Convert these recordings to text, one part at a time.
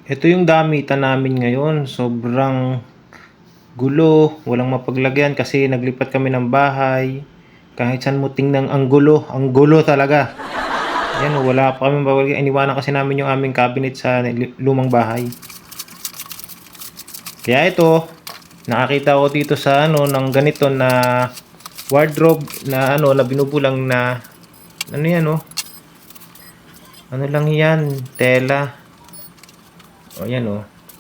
Ito yung damitan namin ngayon. Sobrang gulo, walang mapaglagyan kasi naglipat kami ng bahay. Kahit saan mo tingnan ang gulo talaga. Yan, wala pa kami mapaglagyan. Iniwanan kasi namin yung aming cabinet sa lumang bahay. Kaya ito, nakakita ko dito sa ng ganito na wardrobe na na binubulang na yan ano lang yan, tela. O yan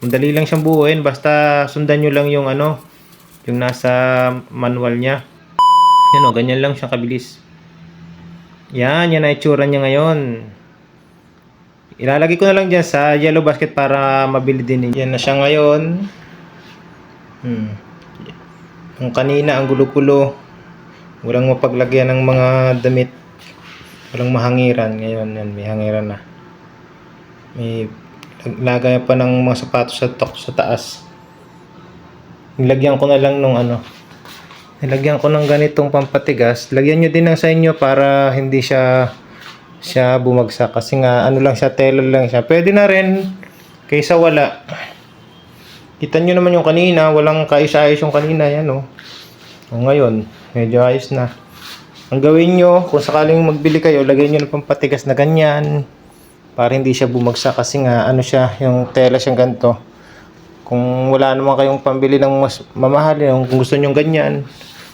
Madali lang siyang buuin basta sundan nyo lang yung yung nasa manual niya. Yan ganyan lang siya kabilis. Yan na itsura niya ngayon. Ilalagay ko na lang dyan sa yellow basket para mabili din. Yan na siya ngayon. Ang kanina ang gulo-gulo. Walang mapaglagyan ng mga damit. Walang mahangiran. Ngayon yan, may hangiran na. May lagay pa ng mga sapatos sa taas. Nilagyan ko na lang nung nilagyan ko ng ganitong pampatigas. Lagyan nyo din ng sa inyo para hindi siya bumagsak. Kasi nga lang siya, tela lang siya. Pwede na rin kaysa wala. Kita nyo naman yung kanina. Walang kaayos-ayos yung kanina. Yan ngayon, medyo ayos na. Ang gawin nyo, kung sakaling magbili kayo, lagyan nyo ng pampatigas na ganyan. Para hindi siya bumagsak. Kasi nga siya, yung tela siyang ganito. Kung wala naman kayong pambili ng mas mamahal, kung gusto nyo ganyan,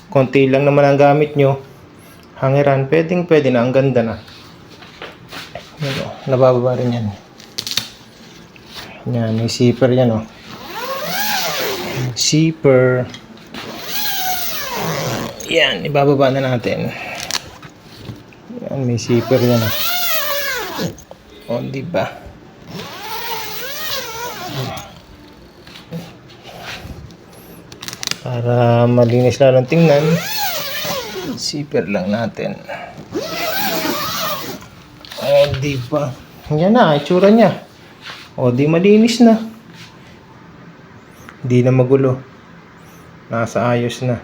konti lang naman ang gamit nyo, hangiran, pwede na, ang ganda na. Nabababa rin yan. Yan, may zipper yan zipper. Yan, ibababa na natin. Yan, may zipper yan diba? Para malinis lang tingnan, zipper lang natin. Diba? Yan na, itsura niya. Di malinis na. Di na magulo. Nasa ayos na.